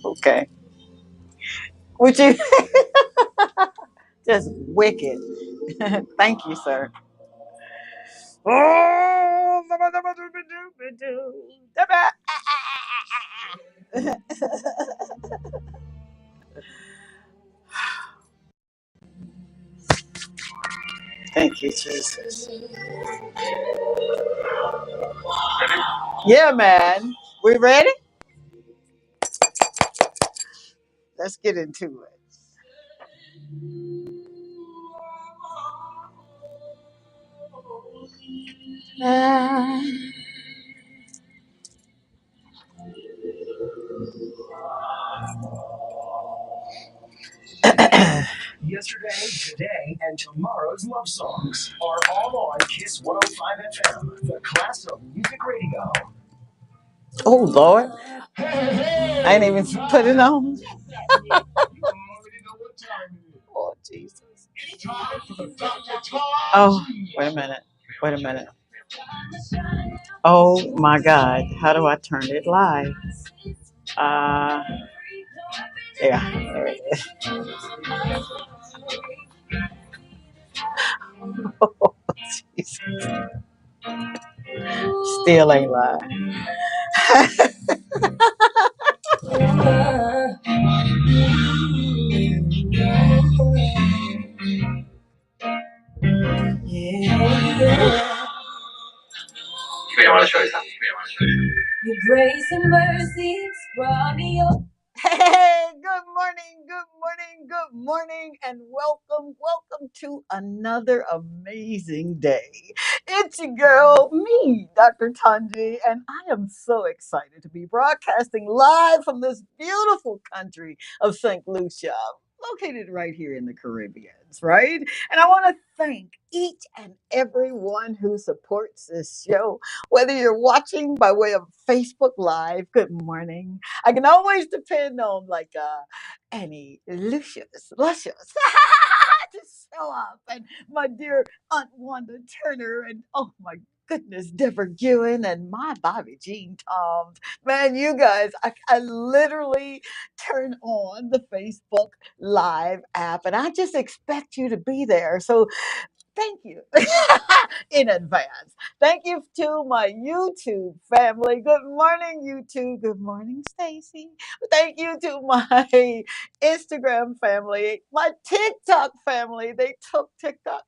Okay. Would you just wicked? Thank you, sir. Oh, thank you, Jesus. Yeah, man. We ready? Let's get into it. Yesterday, today, and tomorrow's love songs are all on Kiss 105 FM, the class of music radio. Oh, Lord. I ain't even put it on. Oh, Jesus. Oh, wait a minute. Wait a minute. Oh, my God. How do I turn it live? Uh, yeah. There it is. Oh, Jesus. Still ain't live. Yeah. Your grace and mercy brought me up. Hey, good morning, good morning, good morning, and welcome to another amazing day. It's your girl, me, Dr. Tongie, and I am so excited to be broadcasting live from this beautiful country of St. Lucia, located right here in the Caribbeans, right? And I want to thank each and every one who supports this show, whether you're watching by way of Facebook Live, good morning. I can always depend on like Annie Lucius, Luscious to show up, and my dear Aunt Wanda Turner, and oh my goodness, Deborah Ewan and my Bobby Jean Toms. Man, you guys, I literally turn on the Facebook Live app, and I just expect you to be there. So thank you in advance. Thank you to my YouTube family. Good morning, YouTube. Good morning, Stacy. Thank you to my Instagram family, my TikTok family. They took TikTok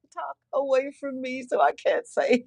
away from me, so I can't say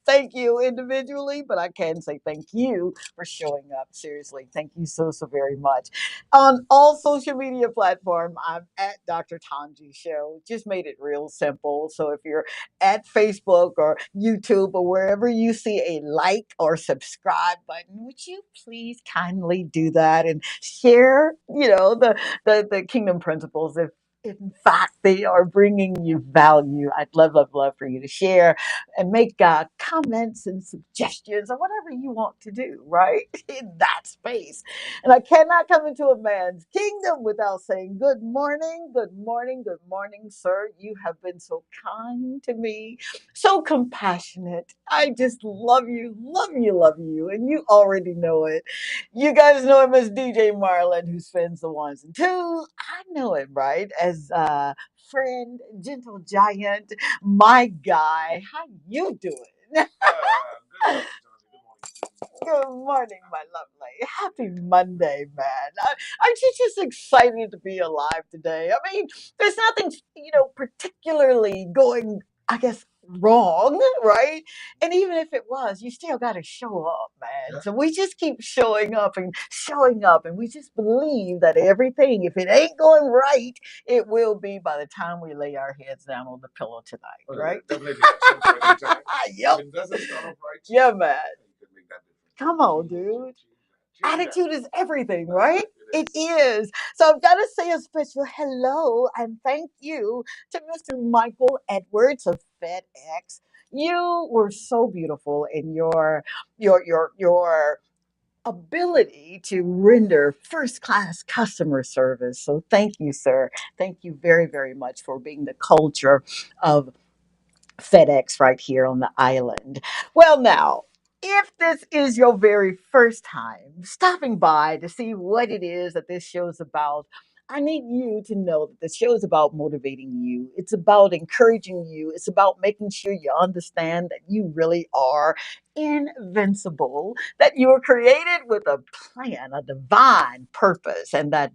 thank you individually, but I can say thank you for showing up. Seriously, thank you so very much. On all social media platforms, I'm at Dr. Tanji Show. Just made it real simple. So if you're at Facebook or YouTube or wherever you see a like or subscribe button, would you please kindly do that and share, the kingdom principles if in fact they are bringing you value. I'd love for you to share and make comments and suggestions or whatever you want to do, right? In that space. And I cannot come into a man's kingdom without saying, good morning, sir. You have been so kind to me, so compassionate. I just love you, love you, love you. And you already know it. You guys know him as DJ Marlon, who spins the ones and twos. I know him, right? As friend, gentle giant, my guy. How you doing? Good morning, my lovely. Happy Monday, man. I'm just excited to be alive today. I mean, there's nothing, particularly going, I guess, wrong, right? And even if it was, you still got to show up, man. So we just keep showing up, and we just believe that everything, if it ain't going right, it will be by the time we lay our heads down on the pillow tonight, right? Yep. Yeah, man. Come on, dude. Attitude is everything, right? It is. So I've got to say a special hello and thank you to Mr. Michael Edwards of FedEx. You were so beautiful in your ability to render first class customer service. So thank you, sir. Thank you very, very much for being the culture of FedEx right here on the island. Well, now, if this is your very first time stopping by to see what it is that this show is about, I need you to know that the show is about motivating you. It's about encouraging you. It's about making sure you understand that you really are invincible, that you were created with a plan, a divine purpose, and that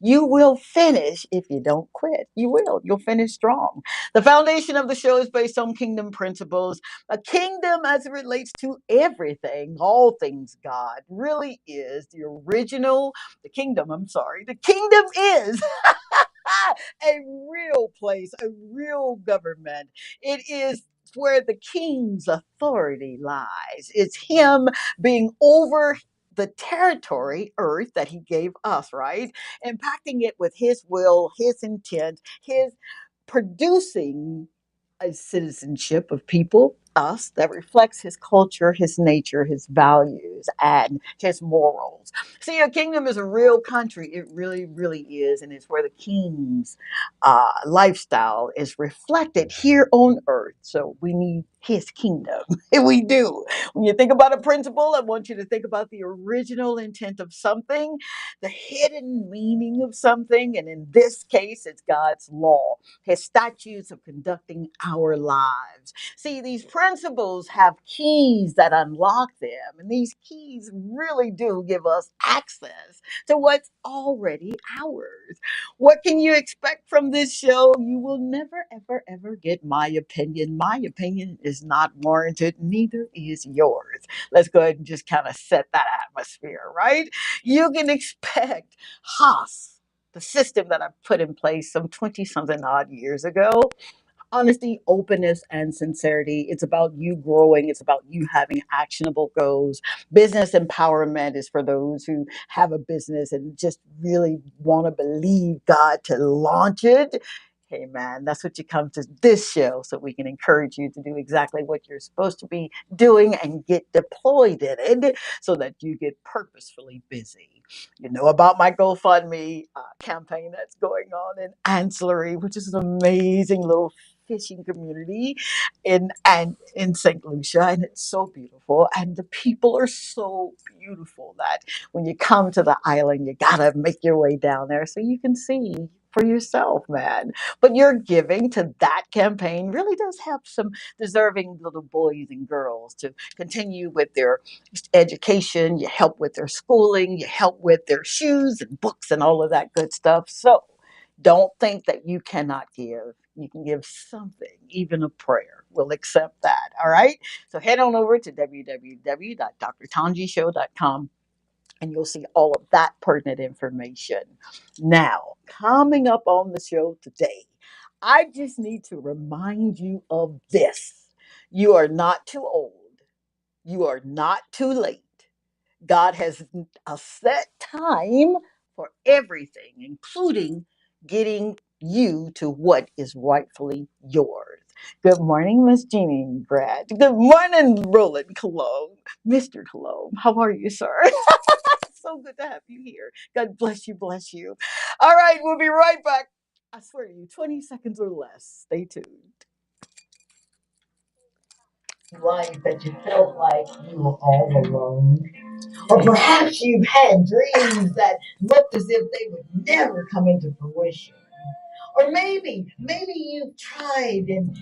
you will finish if you don't quit. You will. You'll finish strong. The foundation of the show is based on kingdom principles. A kingdom, as it relates to everything, all things God, really is the original, the kingdom, I'm sorry, the kingdom is a real place, a real government. It is where the king's authority lies. It's him being over the territory, earth, that he gave us, right? Impacting it with his will, his intent, his producing a citizenship of people, us, that reflects his culture, his nature, his values, and his morals. See, a kingdom is a real country. It really, really is. And it's where the king's lifestyle is reflected here on earth. So we need his kingdom. We do. When you think about a principle, I want you to think about the original intent of something, the hidden meaning of something. And in this case, it's God's law, his statutes of conducting our lives. See, these principles have keys that unlock them, and these keys really do give us access to what's already ours. What can you expect from this show? You will never, ever, ever get my opinion. My opinion is not warranted, neither is yours. Let's go ahead and just kind of set that atmosphere, right? You can expect Haas, the system that I put in place some 20 something odd years ago. Honesty, openness, and sincerity. It's about you growing. It's about you having actionable goals. Business empowerment is for those who have a business and just really want to believe God to launch it. Hey, man, that's what you come to this show, so we can encourage you to do exactly what you're supposed to be doing and get deployed in it so that you get purposefully busy. You know about my GoFundMe campaign that's going on in Ancillary, which is an amazing little fishing community in St. Lucia, and it's so beautiful, and the people are so beautiful that when you come to the island, you gotta make your way down there so you can see for yourself, man. But your giving to that campaign really does help some deserving little boys and girls to continue with their education. You help with their schooling, you help with their shoes and books and all of that good stuff. So don't think that you cannot give. You can give something, even a prayer. We'll accept that. All right. So head on over to www.drtongieshow.com and you'll see all of that pertinent information. Now, coming up on the show today, I just need to remind you of this. You are not too old. You are not too late. God has a set time for everything, including getting you to what is rightfully yours. Good morning, Miss Jeannie Brad. Good morning, Roland Cologne. Mr. Cologne, how are you, sir? So good to have you here. God bless you, bless you. All right, we'll be right back. I swear to you, 20 seconds or less. Stay tuned. Life that you felt like you were all alone. Or perhaps you've had dreams that looked as if they would never come into fruition. Or maybe you've tried again,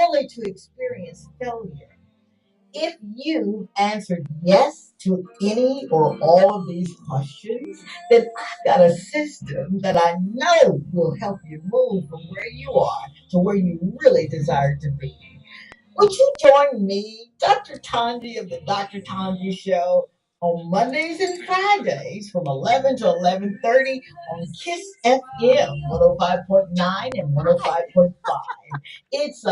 only to experience failure. If you answered yes to any or all of these questions, then I've got a system that I know will help you move from where you are to where you really desire to be. Would you join me, Dr. Tongie of the Dr. Tongie Show, on Mondays and Fridays from 11 to 11:30 on KISS FM 105.9 and 105.5. It's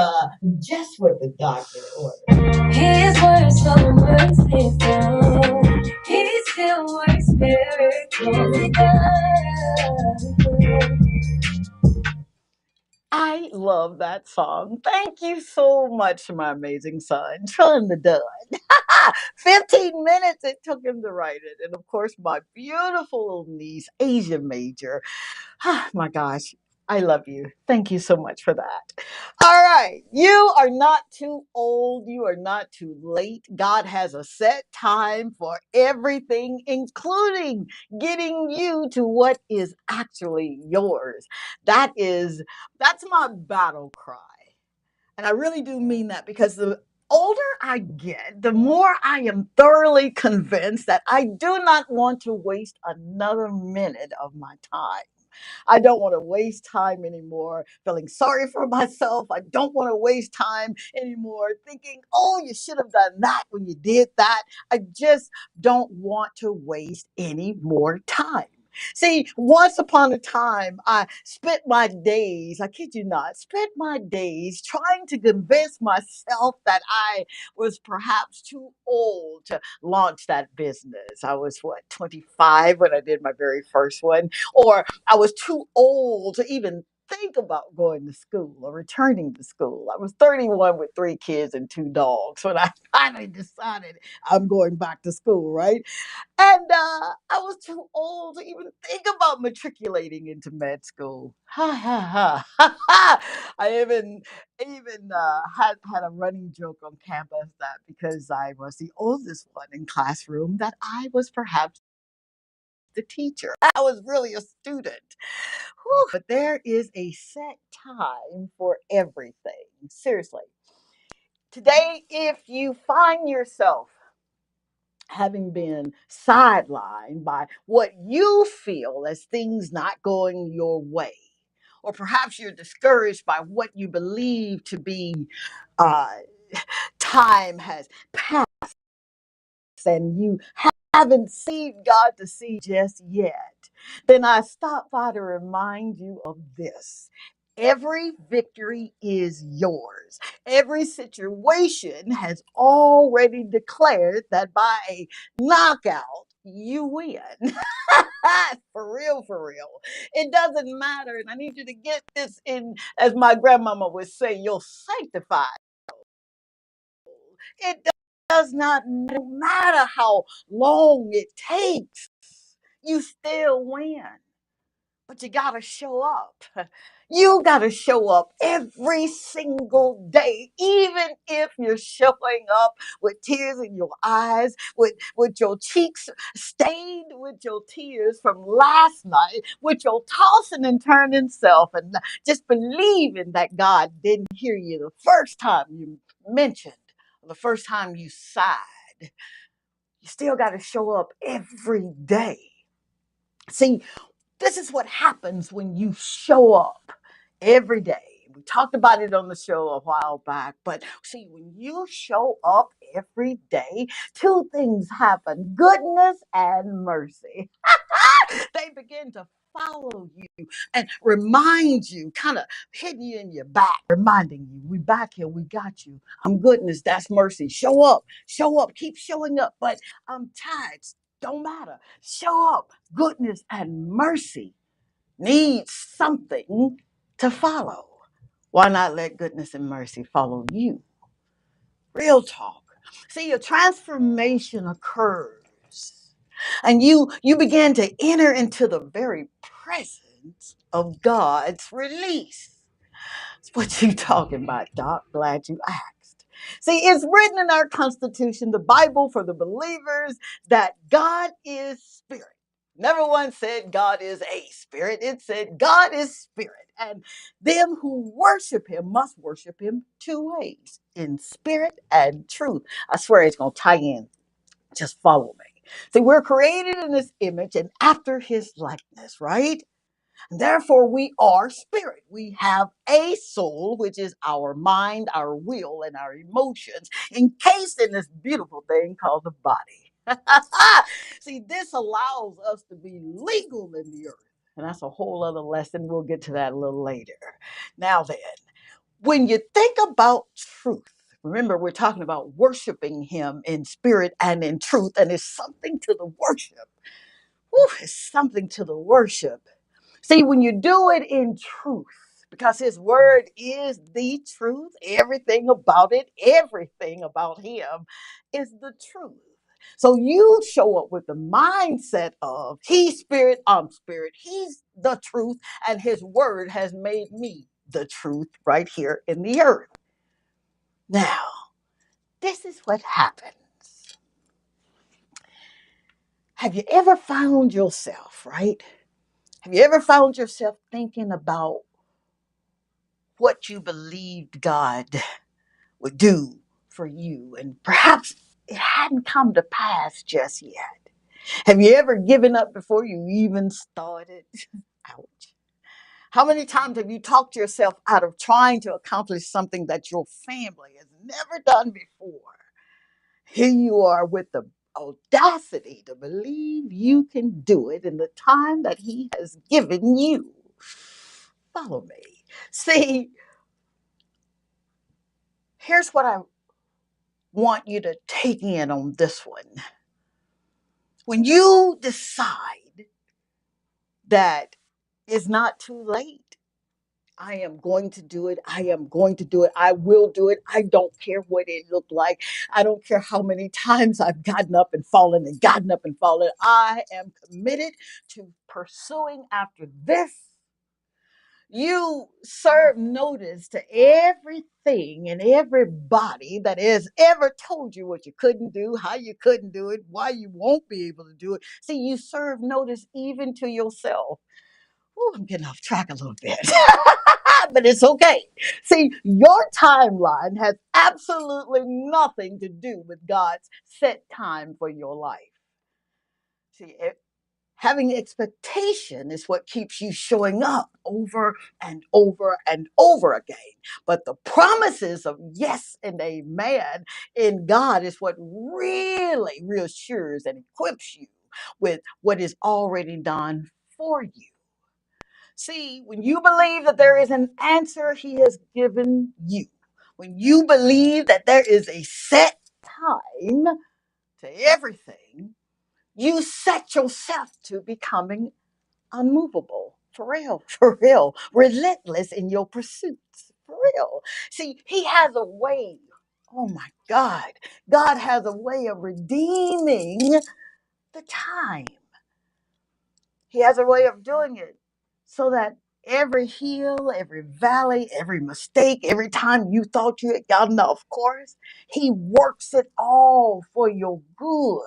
just what the doctor ordered. His words so merciful. He still works miracles. I love that song. Thank you so much, my amazing son. Trying the done. 15 minutes it took him to write it. And of course, my beautiful little niece, Asia Major. My gosh, I love you. Thank you so much for that. All right. You are not too old. You are not too late. God has a set time for everything, including getting you to what is actually yours. That's my battle cry. And I really do mean that because the older I get, the more I am thoroughly convinced that I do not want to waste another minute of my time. I don't want to waste time anymore feeling sorry for myself. I don't want to waste time anymore thinking, oh, you should have done that when you did that. I just don't want to waste any more time. See, once upon a time, I spent my days, I kid you not, spent my days trying to convince myself that I was perhaps too old to launch that business. I was, what, 25 when I did my very first one? Or I was too old to even think about going to school or returning to school. I was 31 with 3 kids and 2 dogs when I finally decided I'm going back to school, right? And I was too old to even think about matriculating into med school. Ha ha ha ha ha! I even had a running joke on campus that because I was the oldest one in classroom, that I was perhaps the teacher. I was really a student. Whew, but there is a set time for everything. Seriously. Today, if you find yourself having been sidelined by what you feel as things not going your way, or perhaps you're discouraged by what you believe to be uh, time has passed and you haven't seen God to see just yet, then I stop by to remind you of this. Every victory is yours. Every situation has already declared that by a knockout, you win. For real, for real. It doesn't matter. And I need you to get this in, as my grandmama would say, you're sanctified. It does not matter how long it takes. You still win. But you got to show up. You got to show up every single day, even if you're showing up with tears in your eyes, with your cheeks stained with your tears from last night, with your tossing and turning self, and just believing that God didn't hear you the first time you mentioned, the first time you sighed. You still got to show up every day. See, this is what happens when you show up every day. We talked about it on the show a while back, but see, when you show up every day, two things happen: goodness and mercy. They begin to follow you and remind you, kind of hitting you in your back, reminding you, we back here, we got you. I'm goodness, that's mercy. Show up, keep showing up. But I'm tired. Don't matter. Show up. Goodness and mercy needs something to follow. Why not let goodness and mercy follow you? Real talk. See, a transformation occurs, and you begin to enter into the very presence of God's release. What you talking about, Doc? Glad you asked. See, it's written in our Constitution, the Bible for the believers, that God is spirit. Never once said God is a spirit. It said God is spirit. And them who worship him must worship him two ways, in spirit and truth. I swear it's going to tie in. Just follow me. See, we're created in his image and after his likeness, right? Therefore, we are spirit. We have a soul, which is our mind, our will, and our emotions, encased in this beautiful thing called the body. See, this allows us to be legal in the earth. And that's a whole other lesson. We'll get to that a little later. Now, then, when you think about truth, remember, we're talking about worshiping him in spirit and in truth, and it's something to the worship. Whew, it's something to the worship. See, when you do it in truth, because his word is the truth. Everything about it, everything about him is the truth. So you show up with the mindset of he's spirit, I'm spirit, he's the truth, and his word has made me the truth right here in the earth. Now, this is what happens. Have you ever found yourself, right? Have you ever found yourself thinking about what you believed God would do for you, and perhaps it hadn't come to pass just yet? Have you ever given up before you even started? Ouch. How many times have you talked yourself out of trying to accomplish something that your family has never done before? Here you are with the audacity to believe you can do it in the time that he has given you. Follow me. See, here's what I want you to take in on this one. When you decide that it's not too late, I am going to do it. I am going to do it. I will do it. I don't care what it looked like. I don't care how many times I've gotten up and fallen and gotten up and fallen. I am committed to pursuing after this. You serve notice to everything and everybody that has ever told you what you couldn't do, how you couldn't do it, why you won't be able to do it. See, you serve notice even to yourself. Oh, I'm getting off track a little bit, but it's okay. See, your timeline has absolutely nothing to do with God's set time for your life. See, having expectation is what keeps you showing up over and over and over again. But the promises of yes and amen in God is what really reassures and equips you with what is already done for you. See, when you believe that there is an answer he has given you, when you believe that there is a set time to everything, you set yourself to becoming unmovable. For real, relentless in your pursuits. For real. See, he has a way. Oh my God. God has a way of redeeming the time. He has a way of doing it so that every hill, every valley, every mistake, every time you thought you had gotten off course, he works it all for your good.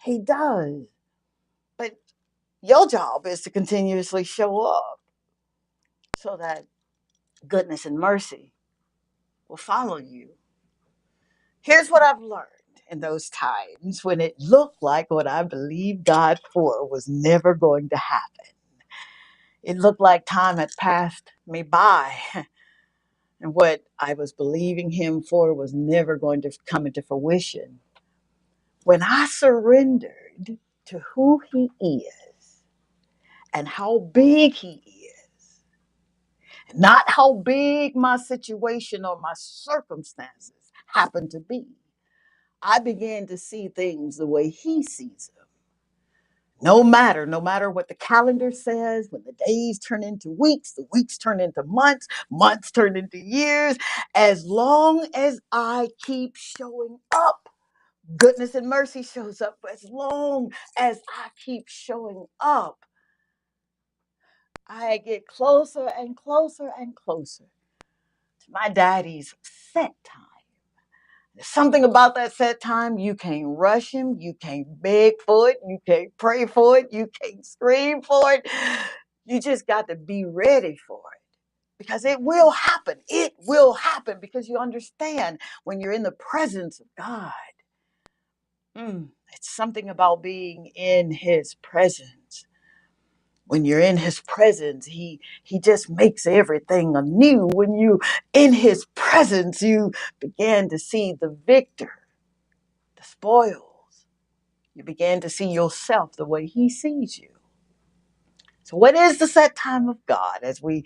He does. But your job is to continuously show up so that goodness and mercy will follow you. Here's what I've learned in those times when it looked like what I believed God for was never going to happen. It looked like time had passed me by, and what I was believing him for was never going to come into fruition. When I surrendered to who he is and how big he is, not how big my situation or my circumstances happen to be, I began to see things the way he sees them. No matter what the calendar says, when the days turn into weeks, the weeks turn into months, months turn into years, as long as I keep showing up, goodness and mercy shows up. As long as I keep showing up, I get closer and closer and closer to my daddy's set time. There's something about that set time. You can't rush him. You can't beg for it. You can't pray for it. You can't scream for it. You just got to be ready for it because it will happen. It will happen because you understand when you're in the presence of God. It's something about being in his presence. When you're in his presence, he just makes everything anew. When you in his presence, you begin to see the victor, the spoils. You begin to see yourself the way he sees you. So what is the set time of God as we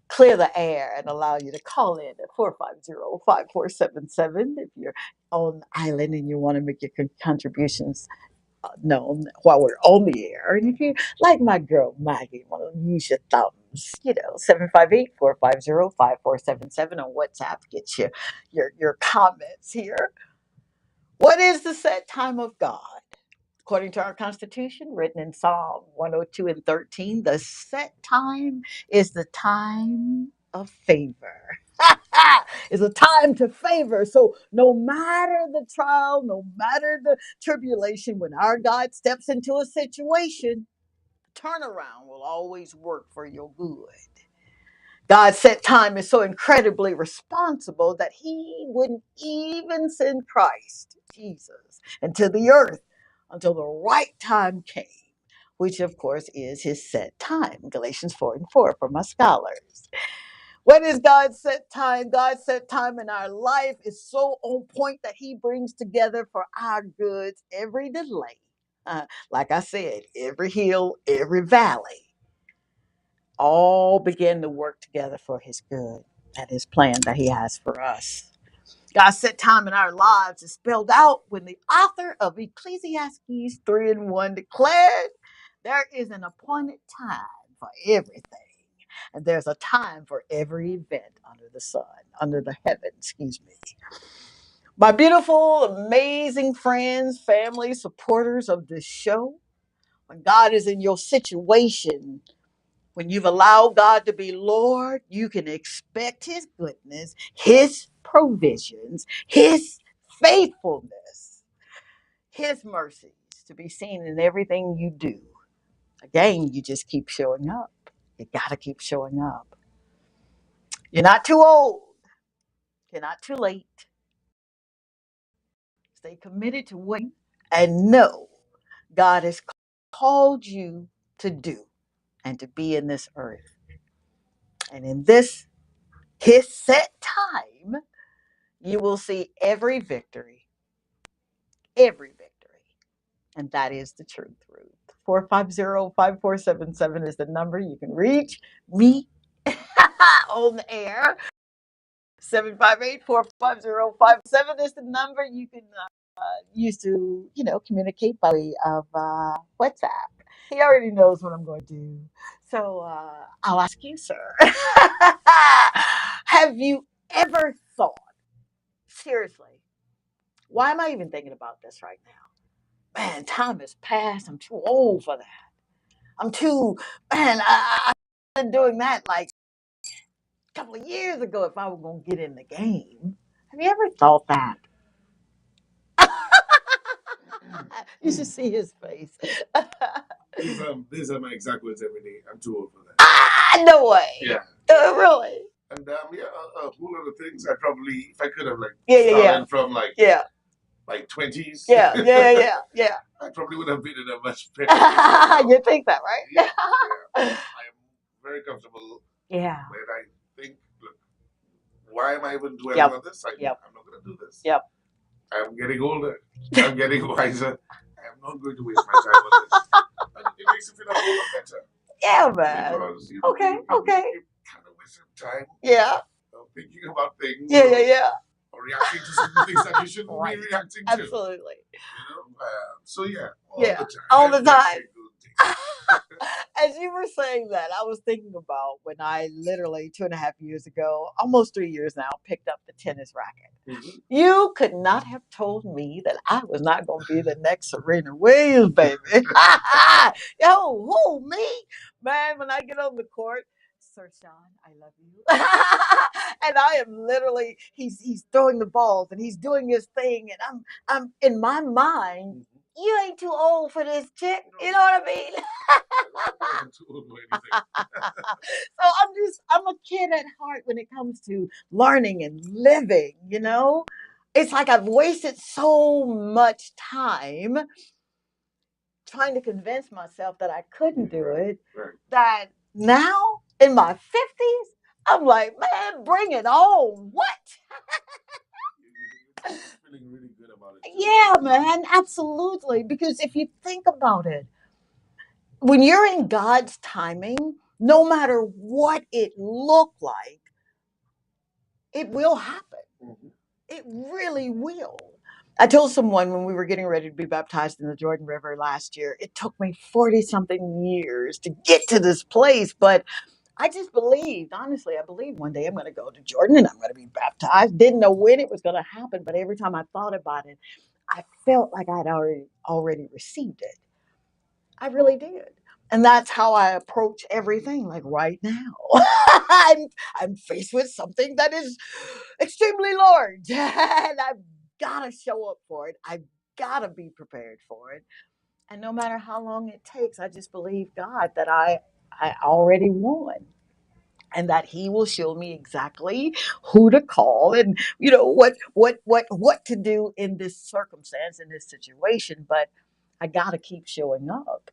clear the air and allow you to call in at 450-5477 if you're on the island and you want to make your contributions known while we're on the air. And if you, like my girl Maggie, want to use your thumbs you know, 758-450-5477 on WhatsApp. Get your comments here. What is the set time of God? According to our Constitution, written in Psalm 102 and 13, the set time is the time of favor. It's a time to favor. So no matter the trial, no matter the tribulation, when our God steps into a situation, turnaround will always work for your good. God's set time is so incredibly responsible that he wouldn't even send Christ, Jesus, into the earth until the right time came, which of course is his set time. Galatians 4:4 for my scholars. What is God's set time? God's set time in our life is so on point that he brings together for our goods every delay. Like I said, every hill, every valley all begin to work together for his good and his plan that he has for us. God's set time in our lives is spelled out when the author of Ecclesiastes 3:1 declared there is an appointed time for everything. And there's a time for every event under the sun, under the heaven, excuse me. My beautiful, amazing friends, family, supporters of this show, when God is in your situation, when you've allowed God to be Lord, you can expect his goodness, his provisions, his faithfulness, his mercies to be seen in everything you do. Again, you just keep showing up. You got to keep showing up. You're not too old. You're not too late. Stay committed to what and know God has called you to do and to be in this earth. And in this, his set time, you will see every victory, every victory. And that is the truth, Ruth. 450-5477 is the number you can reach me on the air. 758-450-57 is the number you can use to, communicate by way of WhatsApp. He already knows what I'm going to do. So I'll ask you, sir. Have you ever thought, seriously, why am I even thinking about this right now? Man, time has passed. I'm too old for that. I'm too, man, I've been doing that like a couple of years ago if I were going to get in the game. Have you ever thought that? You should see his face. These are my exact words every day. I'm too old for that. No way. Yeah. Really? And yeah, a whole lot of things I probably, if I could have started from like 20s. Yeah. I probably would have been in a much better place. You think that, right? Yeah. I am very comfortable. Yeah. When I think, look, why am I even dwelling on this? I'm not going to do this. Yep. I'm getting older. I'm getting wiser. I'm not going to waste my time on this. And it makes you feel a whole lot better. Yeah, man. Because Okay. You kind of waste your time. Yeah. Thinking about things. Yeah. Or reacting to certain things that you shouldn't be reacting to. Absolutely. So yeah, all the time. As you were saying that, I was thinking about when I literally 2.5 years ago, almost 3 years now, picked up the tennis racket. Mm-hmm. You could not have told me that I was not going to be the next Serena Williams, baby. Yo, who, me? Man, when I get on the court, Sir Sean, I love you. And I am literally, he's throwing the balls and he's doing his thing. And I'm in my mind, you ain't too old for this chick. You know what I mean? So I'm a kid at heart when it comes to learning and living, It's like I've wasted so much time trying to convince myself that I couldn't do it, that now in my 50s, I'm like, man, bring it on. What? Feeling really good about it. Yeah, man, absolutely. Because if you think about it, when you're in God's timing, no matter what it looked like, it will happen. Mm-hmm. It really will. I told someone when we were getting ready to be baptized in the Jordan River last year, it took me 40 something years to get to this place, but I just believed, honestly, I believed one day I'm going to go to Jordan and I'm going to be baptized. Didn't know when it was going to happen, but every time I thought about it, I felt like I'd already received it. I really did. And that's how I approach everything. Like right now, I'm faced with something that is extremely large, and I've got to show up for it. I've got to be prepared for it. And no matter how long it takes, I just believe God that I already won and that he will show me exactly who to call and what to do in this circumstance, in this situation. But I got to keep showing up.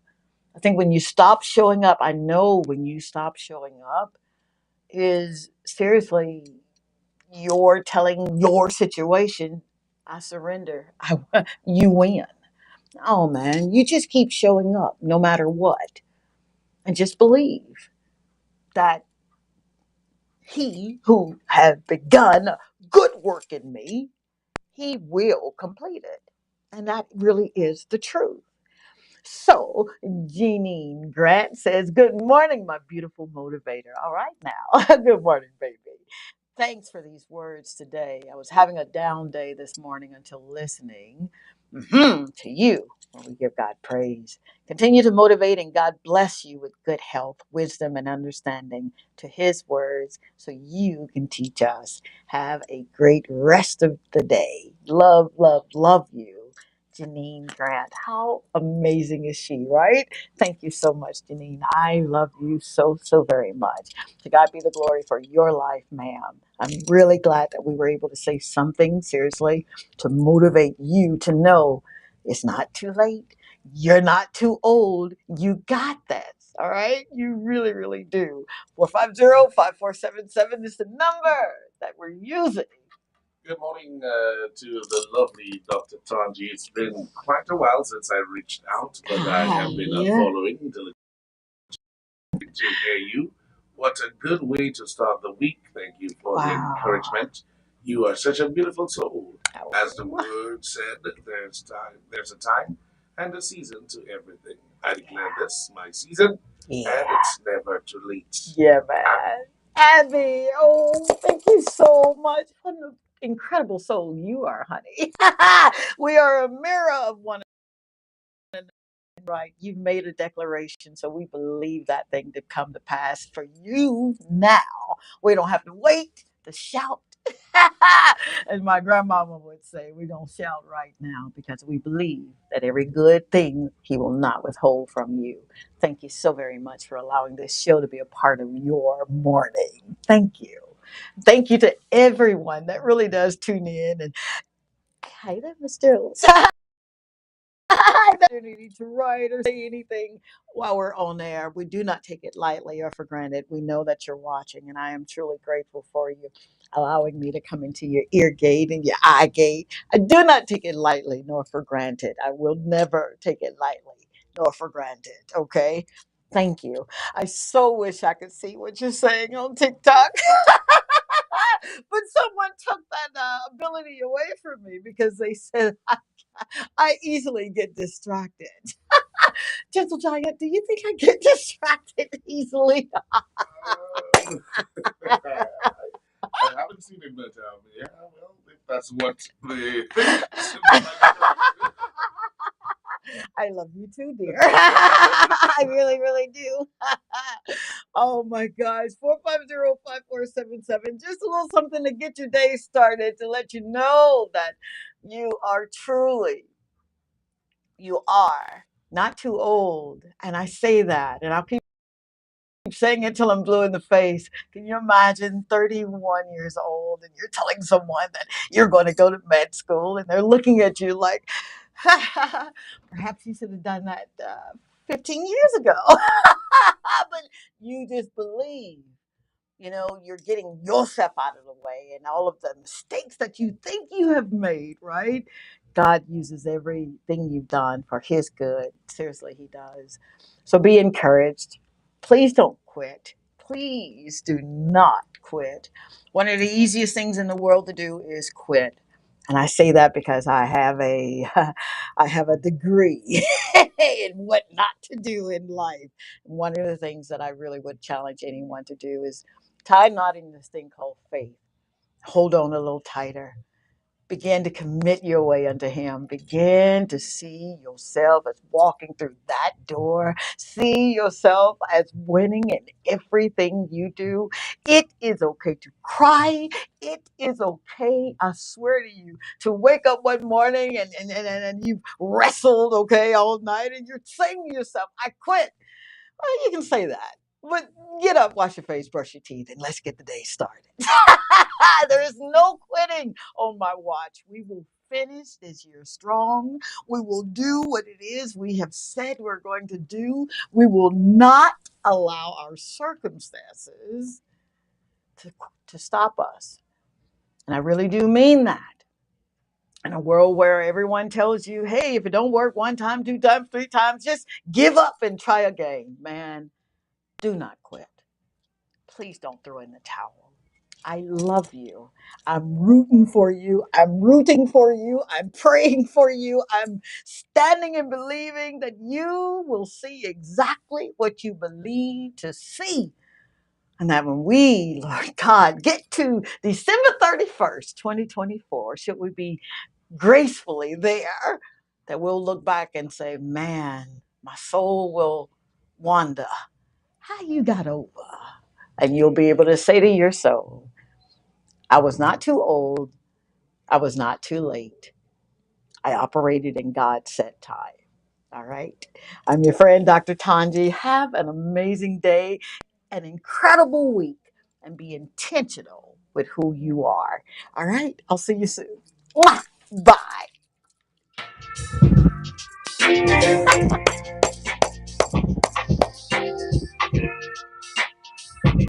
I think when you stop showing up, I know when you stop showing up is seriously you're telling your situation, I surrender. You win. Oh man, you just keep showing up no matter what, and just believe that he who has begun a good work in me, he will complete it. And that really is the truth. So, Jeanine Grant says, "Good morning, my beautiful motivator." All right, now. Good morning, baby. Thanks for these words today. I was having a down day this morning until listening to you when we give God praise. Continue to motivate, and God bless you with good health, wisdom, and understanding to His words so you can teach us. Have a great rest of the day. Love, love, love you. Janine Grant. How amazing is she, right? Thank you so much, Janine. I love you so, so very much. To God be the glory for your life, ma'am. I'm really glad that we were able to say something seriously to motivate you to know it's not too late. You're not too old. You got this. All right? You really, really do. 450-5477 is the number that we're using. Good morning to the lovely Dr. Tongie. It's been quite a while since I reached out, but I have been following diligently to hear you. What a good way to start the week. Thank you for the encouragement. You are such a beautiful soul. As the word said, there's a time and a season to everything. I declare this my season, and it's never too late. Yeah, man. Abby, oh, thank you so much. What an incredible soul you are, honey. We are a mirror of one another. Right. You've made a declaration, so we believe that thing to come to pass for you now. We don't have to wait to shout. As my grandmama would say, we don't shout right now because we believe that every good thing he will not withhold from you. Thank you so very much for allowing this show to be a part of your morning. Thank you. Thank you to everyone that really does tune in. And hey there, Mr. Opportunity to write or say anything while we're on air. We do not take it lightly or for granted. We know that you're watching, and I am truly grateful for you allowing me to come into your ear gate and your eye gate. I do not take it lightly nor for granted. I will never take it lightly nor for granted. Okay. Thank you. I so wish I could see what you're saying on TikTok. But someone took that ability away from me because they said I easily get distracted. Gentle Giant, do you think I get distracted easily? I haven't seen it, but yeah, well, if that's what the thing is. I love you too, dear. I really, really do. Oh my gosh. 450-5477. Just a little something to get your day started to let you know that you are truly, you are not too old. And I say that, and I'll keep saying it till I'm blue in the face. Can you imagine 31 years old and you're telling someone that you're going to go to med school and they're looking at you like, perhaps you should have done that 15 years ago. But you just believe. You're getting yourself out of the way and all of the mistakes that you think you have made, right? God uses everything you've done for His good. Seriously, He does. So be encouraged. Please don't quit. Please do not quit. One of the easiest things in the world to do is quit. And I say that because I have a I have a degree in what not to do in life. One of the things that I really would challenge anyone to do is tie knotting this thing called faith. Hold on a little tighter. Begin to commit your way unto him. Begin to see yourself as walking through that door. See yourself as winning in everything you do. It is okay to cry. It is okay, I swear to you, to wake up one morning and you've wrestled, okay, all night and you're saying to yourself, I quit. Well, you can say that. But get up, wash your face, brush your teeth, and let's get the day started. There is no quitting on my watch. We will finish this year strong. We will do what it is we have said we're going to do. We will not allow our circumstances to stop us. And I really do mean that. In a world where everyone tells you, hey, if it don't work one time, two times, three times, just give up and try again. Man, do not quit. Please don't throw in the towel. I love you. I'm rooting for you. I'm rooting for you. I'm praying for you. I'm standing and believing that you will see exactly what you believe to see. And that when we, Lord God, get to December 31st, 2024, should we be gracefully there, that we'll look back and say, man, my soul will wander. How you got over? And you'll be able to say to your soul, I was not too old. I was not too late. I operated in God's set time. All right. I'm your friend, Dr. Tongie. Have an amazing day, an incredible week, and be intentional with who you are. All right. I'll see you soon. Mwah! Bye.